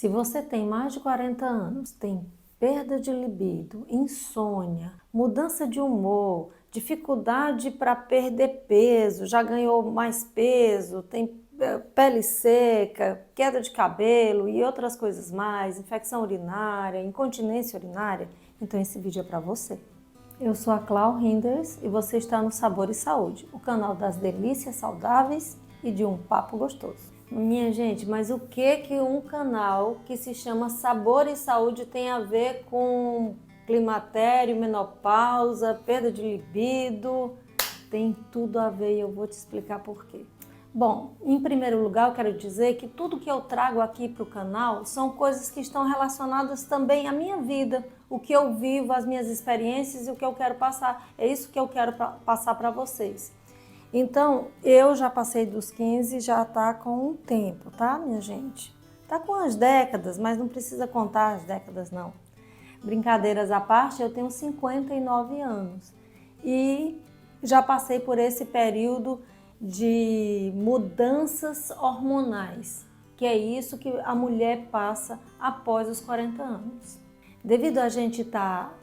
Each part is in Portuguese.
Se você tem mais de 40 anos, tem perda de libido, insônia, mudança de humor, dificuldade para perder peso, já ganhou mais peso, tem pele seca, queda de cabelo e outras coisas mais, infecção urinária, incontinência urinária, então esse vídeo é para você. Eu sou a Clau Hinders e você está no Sabor e Saúde, o canal das delícias saudáveis e de um papo gostoso. Minha gente, mas o que um canal que se chama Sabor e Saúde tem a ver com climatério, menopausa, perda de libido? Tem tudo a ver e eu vou te explicar por quê. Bom, em primeiro lugar eu quero dizer que tudo que eu trago aqui para o canal são coisas que estão relacionadas também à minha vida, o que eu vivo, as minhas experiências e o que eu quero passar. É isso que eu quero passar para vocês. Então, eu já passei dos 15, já tá com um tempo, tá, minha gente? Tá com as décadas, mas não precisa contar as décadas, não. Brincadeiras à parte, eu tenho 59 anos e já passei por esse período de mudanças hormonais, que é isso que a mulher passa após os 40 anos. Devido a gente estar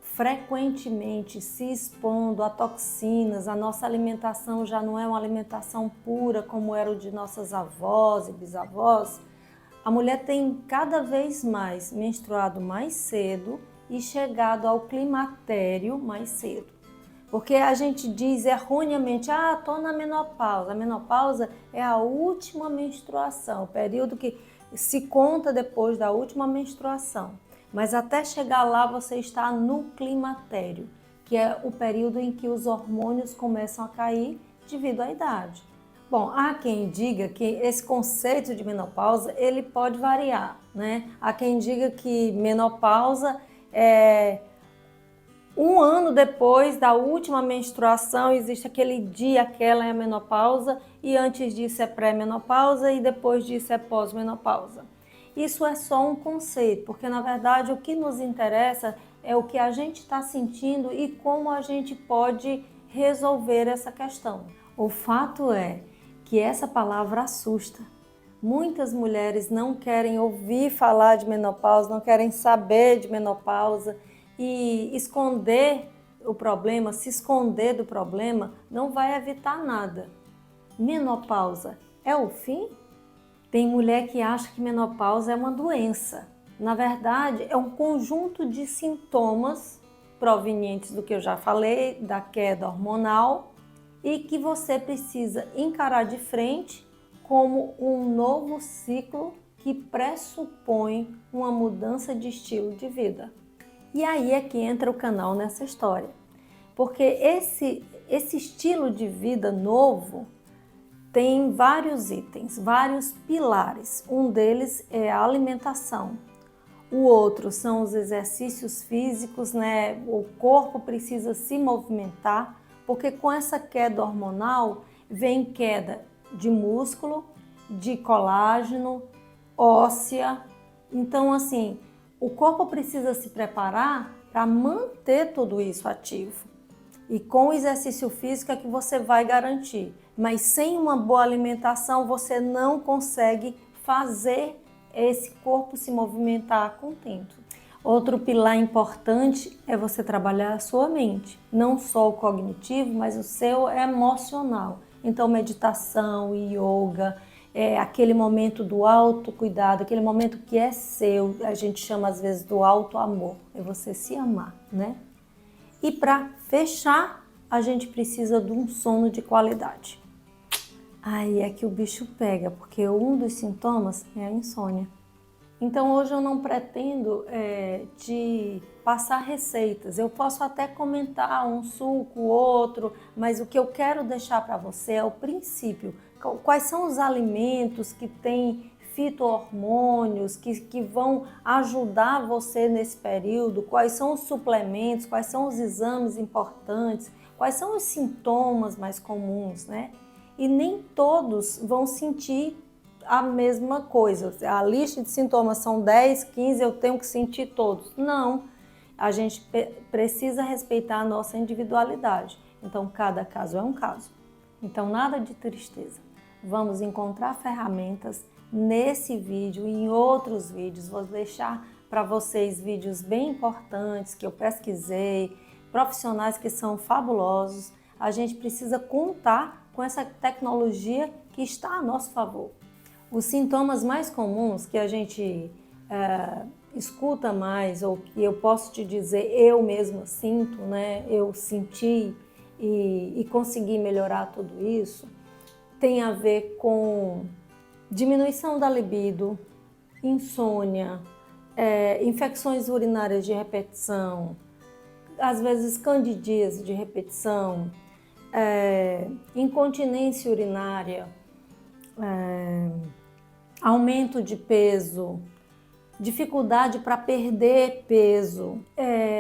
frequentemente se expondo a toxinas, a nossa alimentação já não é uma alimentação pura como era o de nossas avós e bisavós, a mulher tem cada vez mais menstruado mais cedo e chegado ao climatério mais cedo. Porque a gente diz erroneamente, tô na menopausa. A menopausa é a última menstruação, o período que se conta depois da última menstruação. Mas até chegar lá você está no climatério, que é o período em que os hormônios começam a cair devido à idade. Bom, há quem diga que esse conceito de menopausa ele pode variar, né? Há quem diga que menopausa é um ano depois da última menstruação, existe aquele dia, aquela é a menopausa, e antes disso é pré-menopausa e depois disso é pós-menopausa. Isso é só um conceito, porque na verdade o que nos interessa é o que a gente está sentindo e como a gente pode resolver essa questão. O fato é que essa palavra assusta. Muitas mulheres não querem ouvir falar de menopausa, não querem saber de menopausa e esconder o problema, se esconder do problema, não vai evitar nada. Menopausa é o fim? Tem mulher que acha que menopausa é uma doença. Na verdade, é um conjunto de sintomas provenientes do que eu já falei, da queda hormonal, e que você precisa encarar de frente como um novo ciclo que pressupõe uma mudança de estilo de vida. E aí é que entra o canal nessa história. Porque esse estilo de vida novo tem vários itens, vários pilares. Um deles é a alimentação. O outro são os exercícios físicos, né? O corpo precisa se movimentar, porque com essa queda hormonal vem queda de músculo, de colágeno, óssea. Então, assim, o corpo precisa se preparar para manter tudo isso ativo. E com o exercício físico é que você vai garantir. Mas sem uma boa alimentação você não consegue fazer esse corpo se movimentar com tempo. Outro pilar importante é você trabalhar a sua mente. Não só o cognitivo, mas o seu emocional. Então meditação, yoga, aquele momento do autocuidado, aquele momento que é seu, a gente chama às vezes do auto-amor, é você se amar, né? E para fechar, a gente precisa de um sono de qualidade. Aí é que o bicho pega, porque um dos sintomas é a insônia. Então hoje eu não pretendo te passar receitas, eu posso até comentar um suco, outro, mas o que eu quero deixar para você é o princípio. Quais são os alimentos que têm fito-hormônios que vão ajudar você nesse período, quais são os suplementos, quais são os exames importantes, quais são os sintomas mais comuns, né? E nem todos vão sentir a mesma coisa. A lista de sintomas são 10, 15, eu tenho que sentir todos. Não, a gente precisa respeitar a nossa individualidade. Então, cada caso é um caso. Então, nada de tristeza. Vamos encontrar ferramentas, nesse vídeo e em outros vídeos. Vou deixar para vocês vídeos bem importantes que eu pesquisei, profissionais que são fabulosos. A gente precisa contar com essa tecnologia que está a nosso favor. Os sintomas mais comuns que a gente escuta mais, ou que eu posso te dizer, eu mesma sinto, né? Eu senti e consegui melhorar tudo isso, tem a ver com diminuição da libido, insônia, infecções urinárias de repetição, às vezes candidíase de repetição, incontinência urinária, aumento de peso, dificuldade para perder peso.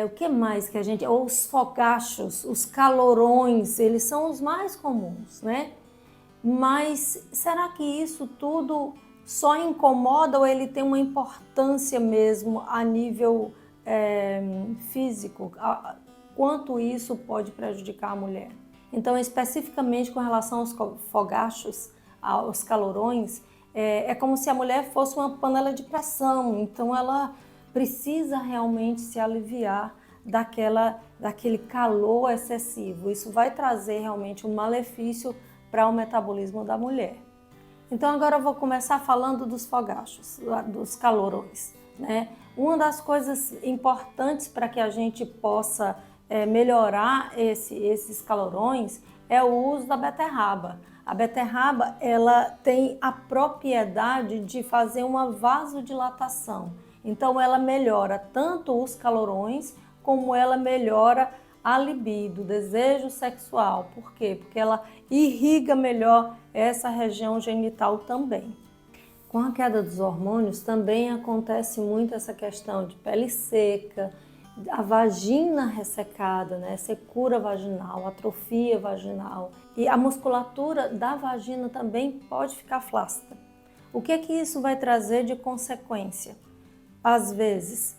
O que mais que a gente... Os fogachos, os calorões, eles são os mais comuns, né? Mas será que isso tudo só incomoda ou ele tem uma importância mesmo a nível físico? Quanto isso pode prejudicar a mulher? Então, especificamente com relação aos fogachos, aos calorões, é como se a mulher fosse uma panela de pressão, então ela precisa realmente se aliviar daquele calor excessivo. Isso vai trazer realmente um malefício para o metabolismo da mulher. Então agora eu vou começar falando dos fogachos, dos calorões, né? Uma das coisas importantes para que a gente possa melhorar esses calorões é o uso da beterraba. A beterraba, ela tem a propriedade de fazer uma vasodilatação. Então ela melhora tanto os calorões como ela melhora a libido, o desejo sexual. Por quê? Porque ela irriga melhor essa região genital também. Com a queda dos hormônios também acontece muito essa questão de pele seca, a vagina ressecada, né? Secura vaginal, atrofia vaginal, e a musculatura da vagina também pode ficar flácida. O que isso vai trazer de consequência? Às vezes,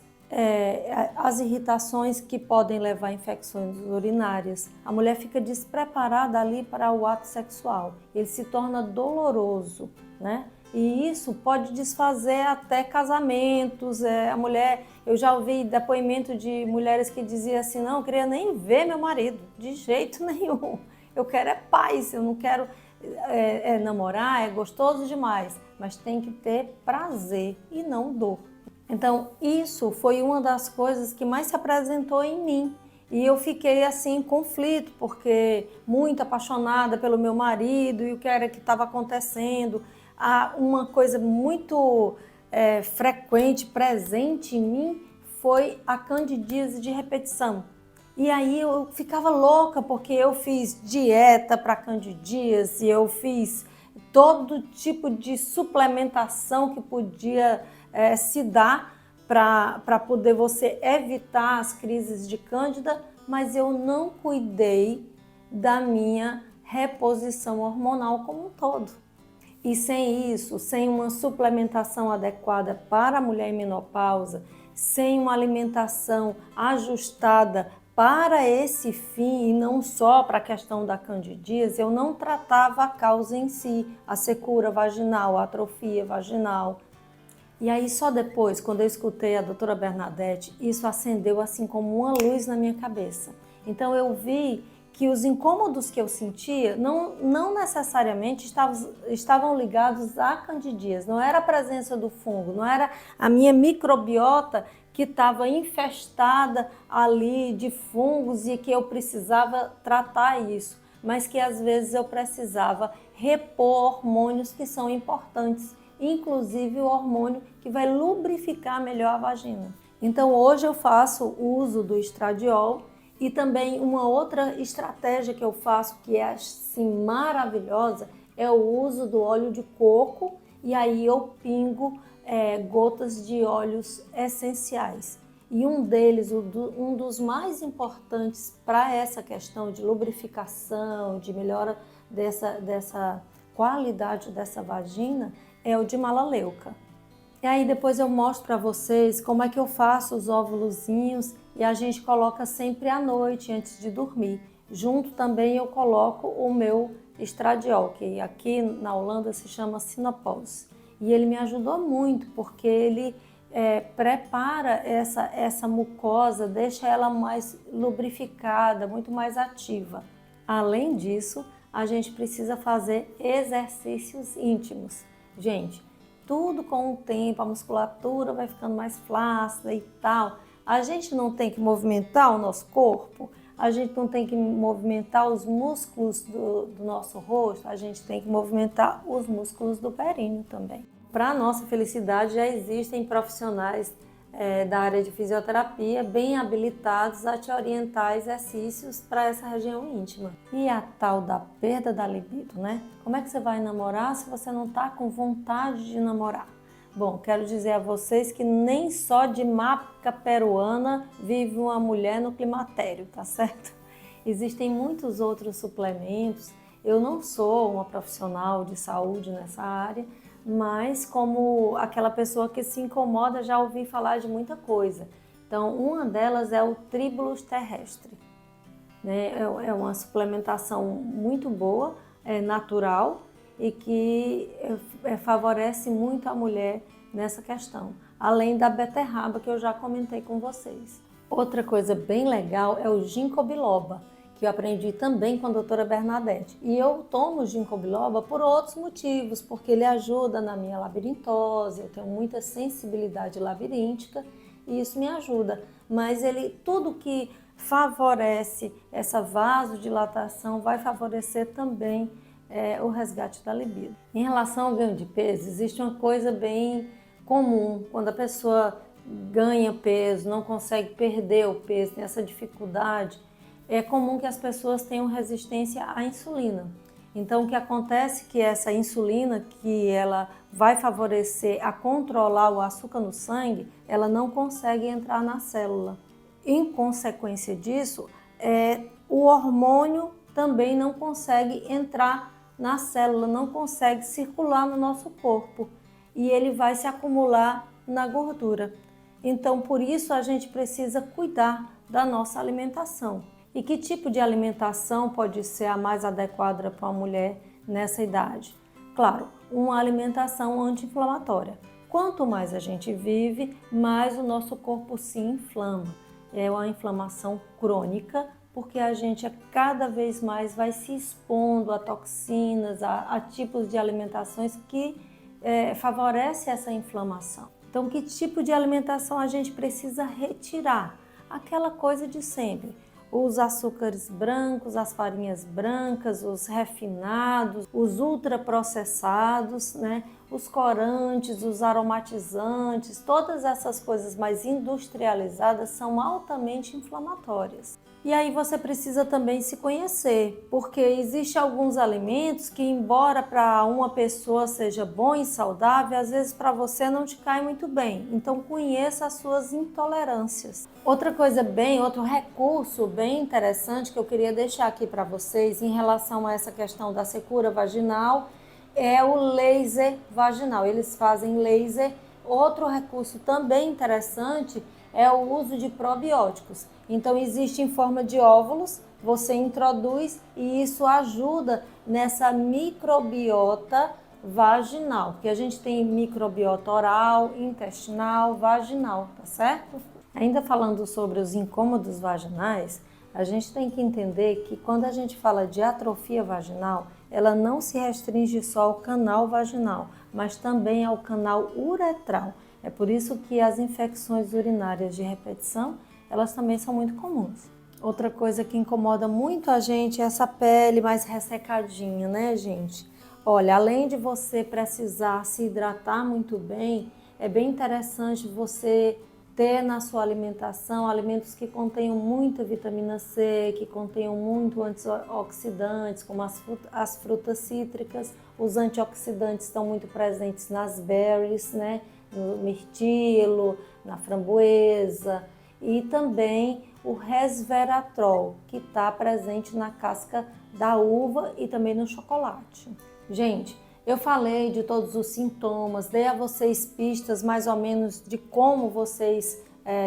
as irritações que podem levar a infecções urinárias. A mulher fica despreparada ali para o ato sexual, ele se torna doloroso, né? E isso pode desfazer até casamentos. A mulher, eu já ouvi depoimento de mulheres que diziam assim: não, eu queria nem ver meu marido, de jeito nenhum. Eu quero paz, eu não quero namorar, é gostoso demais, mas tem que ter prazer e não dor. Então isso foi uma das coisas que mais se apresentou em mim. E eu fiquei assim em conflito, porque muito apaixonada pelo meu marido e o que era que estava acontecendo. Uma coisa muito frequente, presente em mim, foi a candidíase de repetição. E aí eu ficava louca, porque eu fiz dieta para candidíase, eu fiz todo tipo de suplementação que podia se dar para poder você evitar as crises de cândida, mas eu não cuidei da minha reposição hormonal como um todo. E sem isso, sem uma suplementação adequada para a mulher em menopausa, sem uma alimentação ajustada para esse fim e não só para a questão da candidíase, eu não tratava a causa em si, a secura vaginal, a atrofia vaginal. E aí só depois, quando eu escutei a doutora Bernadette, isso acendeu assim como uma luz na minha cabeça. Então eu vi que os incômodos que eu sentia não necessariamente estavam ligados à candidíase, não era a presença do fungo, não era a minha microbiota que estava infestada ali de fungos e que eu precisava tratar isso, mas que às vezes eu precisava repor hormônios que são importantes, inclusive o hormônio que vai lubrificar melhor a vagina. Então hoje eu faço uso do estradiol. E também uma outra estratégia que eu faço, que é assim maravilhosa, é o uso do óleo de coco, e aí eu pingo gotas de óleos essenciais. E um deles, um dos mais importantes para essa questão de lubrificação, de melhora dessa qualidade dessa vagina, é o de melaleuca. E aí depois eu mostro para vocês como é que eu faço os óvulozinhos, e a gente coloca sempre à noite antes de dormir. Junto também eu coloco o meu estradiol, que aqui na Holanda se chama Sinopose. E ele me ajudou muito, porque ele prepara essa mucosa, deixa ela mais lubrificada, muito mais ativa. Além disso, a gente precisa fazer exercícios íntimos. Gente, tudo com o tempo, a musculatura vai ficando mais flácida e tal. A gente não tem que movimentar o nosso corpo, a gente não tem que movimentar os músculos do nosso rosto, a gente tem que movimentar os músculos do períneo também. Para nossa felicidade, já existem profissionais da área de fisioterapia bem habilitados a te orientar exercícios para essa região íntima. E a tal da perda da libido, né? Como é que você vai namorar se você não está com vontade de namorar? Bom, quero dizer a vocês que nem só de maca peruana vive uma mulher no climatério, tá certo? Existem muitos outros suplementos. Eu não sou uma profissional de saúde nessa área, mas como aquela pessoa que se incomoda, já ouvi falar de muita coisa. Então, uma delas é o Tribulus terrestre, né? É uma suplementação muito boa, natural e que favorece muito a mulher nessa questão, além da beterraba que eu já comentei com vocês. Outra coisa bem legal é o ginkgo biloba, que eu aprendi também com a doutora Bernadette. E eu tomo ginkgo biloba por outros motivos, porque ele ajuda na minha labirintose, eu tenho muita sensibilidade labiríntica e isso me ajuda. Mas tudo que favorece essa vasodilatação vai favorecer também o resgate da libido. Em relação ao ganho de peso, existe uma coisa bem comum, quando a pessoa ganha peso, não consegue perder o peso, tem essa dificuldade, é comum que as pessoas tenham resistência à insulina. Então, o que acontece é que essa insulina, que ela vai favorecer a controlar o açúcar no sangue, ela não consegue entrar na célula. Em consequência disso, o hormônio também não consegue entrar na célula, não consegue circular no nosso corpo e ele vai se acumular na gordura. Então, por isso, a gente precisa cuidar da nossa alimentação. E que tipo de alimentação pode ser a mais adequada para uma mulher nessa idade? Claro, uma alimentação anti-inflamatória. Quanto mais a gente vive, mais o nosso corpo se inflama. É uma inflamação crônica, porque a gente cada vez mais vai se expondo a toxinas, a tipos de alimentações que favorecem essa inflamação. Então, que tipo de alimentação a gente precisa retirar? Aquela coisa de sempre. Os açúcares brancos, as farinhas brancas, os refinados, os ultraprocessados, né? Os corantes, os aromatizantes, todas essas coisas mais industrializadas são altamente inflamatórias. E aí você precisa também se conhecer, porque existem alguns alimentos que, embora para uma pessoa seja bom e saudável, às vezes para você não te cai muito bem. Então conheça as suas intolerâncias. Outro recurso bem interessante que eu queria deixar aqui para vocês em relação a essa questão da secura vaginal é o laser vaginal. Eles fazem laser. Outro recurso também interessante é o uso de probióticos. Então existe em forma de óvulos, você introduz e isso ajuda nessa microbiota vaginal, porque a gente tem microbiota oral, intestinal, vaginal, tá certo? Ainda falando sobre os incômodos vaginais, a gente tem que entender que quando a gente fala de atrofia vaginal, ela não se restringe só ao canal vaginal, mas também ao canal uretral. É por isso que as infecções urinárias de repetição, elas também são muito comuns. Outra coisa que incomoda muito a gente é essa pele mais ressecadinha, né, gente? Olha, além de você precisar se hidratar muito bem, é bem interessante você ter na sua alimentação alimentos que contenham muita vitamina C, que contenham muito antioxidantes, como as frutas cítricas. Os antioxidantes estão muito presentes nas berries, né? No mirtilo, na framboesa e também o resveratrol, que está presente na casca da uva e também no chocolate. Gente, eu falei de todos os sintomas, dei a vocês pistas mais ou menos de como vocês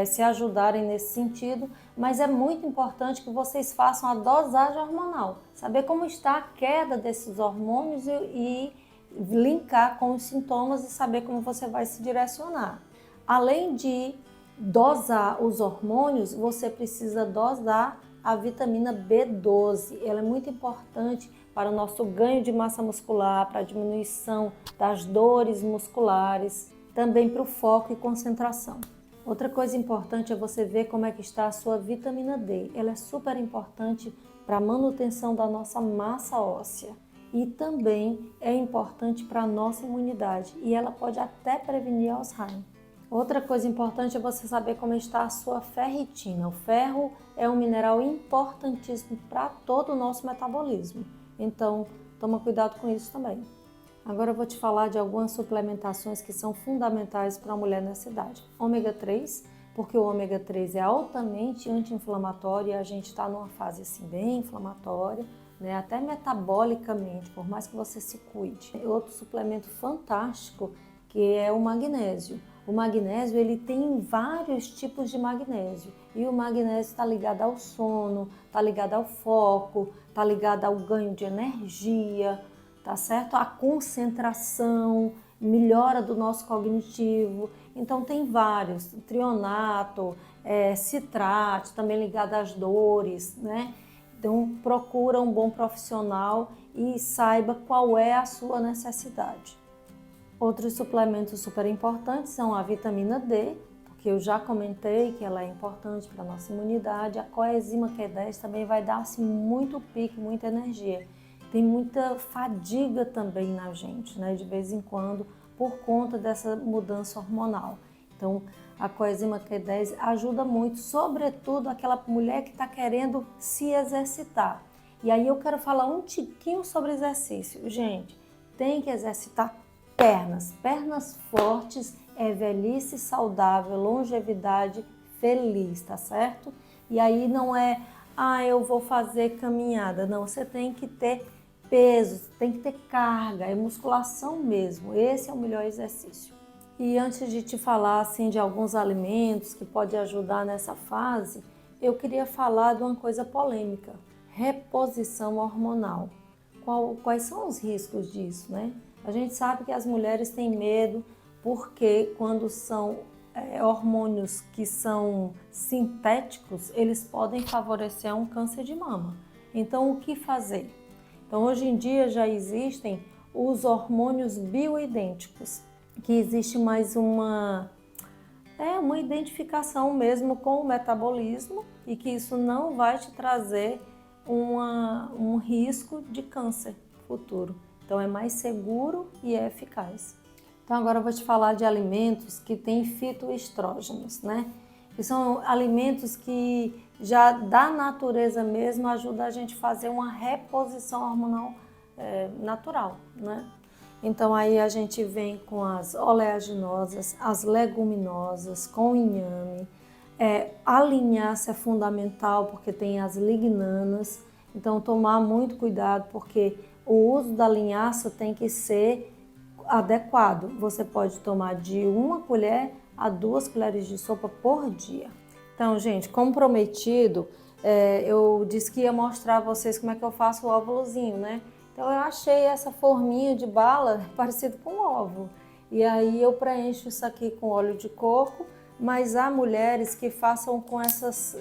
se ajudarem nesse sentido, mas é muito importante que vocês façam a dosagem hormonal, saber como está a queda desses hormônios e linkar com os sintomas e saber como você vai se direcionar. Além de dosar os hormônios, você precisa dosar a vitamina B12. Ela é muito importante para o nosso ganho de massa muscular, para a diminuição das dores musculares, também para o foco e concentração. Outra coisa importante é você ver como é que está a sua vitamina D. Ela é super importante para a manutenção da nossa massa óssea e também é importante para a nossa imunidade e ela pode até prevenir Alzheimer. Outra coisa importante é você saber como está a sua ferritina. O ferro é um mineral importantíssimo para todo o nosso metabolismo, então toma cuidado com isso também. Agora eu vou te falar de algumas suplementações que são fundamentais para a mulher nessa idade. Ômega 3, porque o ômega 3 é altamente anti-inflamatório e a gente está numa fase assim bem inflamatória, né? Até metabolicamente, por mais que você se cuide. Outro suplemento fantástico que é o magnésio. O magnésio ele tem vários tipos de magnésio e o magnésio está ligado ao sono, está ligado ao foco, está ligado ao ganho de energia, tá certo? A concentração, melhora do nosso cognitivo. Então tem vários, trionato, citrato, também ligado às dores, né? Então procura um bom profissional e saiba qual é a sua necessidade. Outros suplementos super importantes são a vitamina D, porque eu já comentei que ela é importante para a nossa imunidade. A coenzima Q10 também vai dar assim, muito pique, muita energia. Tem muita fadiga também na gente, né, de vez em quando, por conta dessa mudança hormonal. Então, a coenzima Q10 ajuda muito, sobretudo aquela mulher que está querendo se exercitar. E aí eu quero falar um tiquinho sobre exercício. Gente, tem que exercitar pernas fortes, velhice saudável, longevidade feliz, tá certo? E aí não é, eu vou fazer caminhada, não, você tem que ter peso, tem que ter carga, é musculação mesmo, esse é o melhor exercício. E antes de te falar assim de alguns alimentos que podem ajudar nessa fase, eu queria falar de uma coisa polêmica, reposição hormonal. Quais são os riscos disso, né? A gente sabe que as mulheres têm medo porque quando são hormônios que são sintéticos, eles podem favorecer um câncer de mama. Então, o que fazer? Então, hoje em dia já existem os hormônios bioidênticos, que existe mais uma identificação mesmo com o metabolismo e que isso não vai te trazer um risco de câncer futuro. Então é mais seguro e é eficaz. Então agora eu vou te falar de alimentos que têm fitoestrógenos, né? Que são alimentos que já da natureza mesmo ajudam a gente a fazer uma reposição hormonal natural, né? Então aí a gente vem com as oleaginosas, as leguminosas, com inhame. A linhaça é fundamental porque tem as lignanas, então tomar muito cuidado porque o uso da linhaça tem que ser adequado. Você pode tomar de 1 colher a 2 colheres de sopa por dia. Então, gente, como prometido, eu disse que ia mostrar a vocês como é que eu faço o óvulozinho, né? Então eu achei essa forminha de bala parecido com ovo. E aí eu preencho isso aqui com óleo de coco, mas há mulheres que façam com essas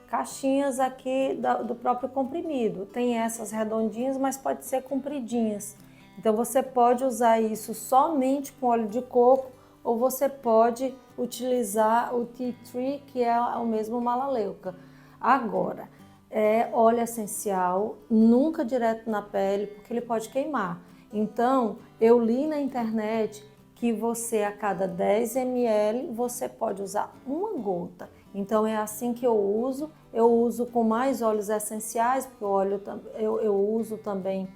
caixinhas aqui do próprio comprimido. Tem essas redondinhas, mas pode ser compridinhas. Então você pode usar isso somente com óleo de coco ou você pode utilizar o tea tree, que é o mesmo melaleuca. Agora, óleo essencial, nunca direto na pele, porque ele pode queimar. Então, eu li na internet que você, a cada 10 ml, você pode usar 1 gota. Então, é assim que eu uso com mais óleos essenciais, porque o óleo eu uso também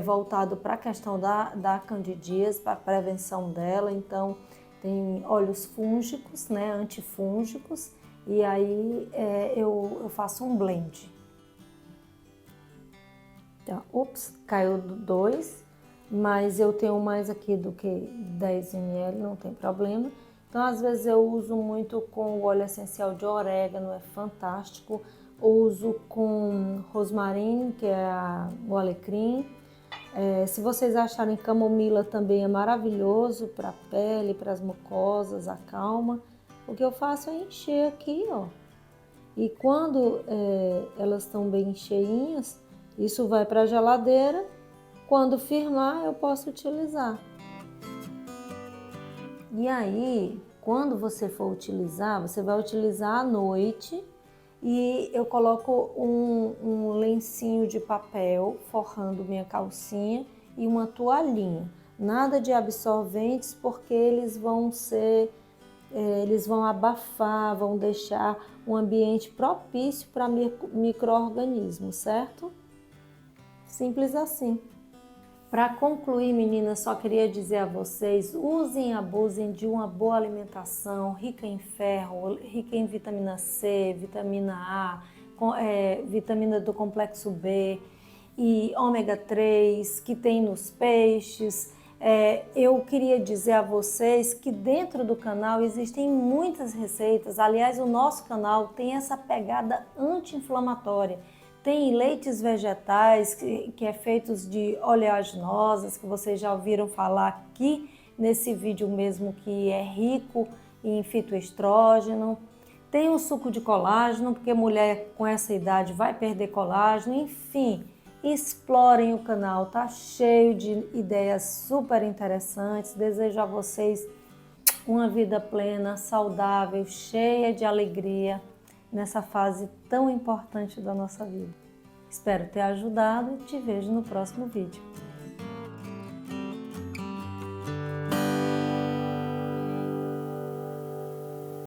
voltado para a questão da candidíase, para a prevenção dela. Então, tem óleos fúngicos, né, antifúngicos, e aí eu faço um blend. Então, caiu 2, mas eu tenho mais aqui do que 10 ml, não tem problema. Então, às vezes eu uso muito com o óleo essencial de orégano, é fantástico. Uso com rosmarino, que é o alecrim. Se vocês acharem camomila também é maravilhoso para a pele, para as mucosas, acalma. O que eu faço é encher aqui, ó. E quando elas estão bem cheinhas, isso vai para a geladeira. Quando firmar, eu posso utilizar. E aí, quando você for utilizar, você vai utilizar à noite e eu coloco um lencinho de papel forrando minha calcinha e uma toalhinha. Nada de absorventes porque eles vão abafar, vão deixar um ambiente propício para micro-organismos, certo? Simples assim. Para concluir, meninas, só queria dizer a vocês, usem e abusem de uma boa alimentação, rica em ferro, rica em vitamina C, vitamina A, vitamina do complexo B e ômega 3, que tem nos peixes. Eu queria dizer a vocês que dentro do canal existem muitas receitas, aliás, o nosso canal tem essa pegada anti-inflamatória. Tem leites vegetais que é feitos de oleaginosas, que vocês já ouviram falar aqui nesse vídeo mesmo, que é rico em fitoestrógeno. Tem o suco de colágeno, porque mulher com essa idade vai perder colágeno. Enfim, explorem o canal, tá cheio de ideias super interessantes. Desejo a vocês uma vida plena, saudável, cheia de alegria nessa fase tão importante da nossa vida. Espero ter ajudado e te vejo no próximo vídeo.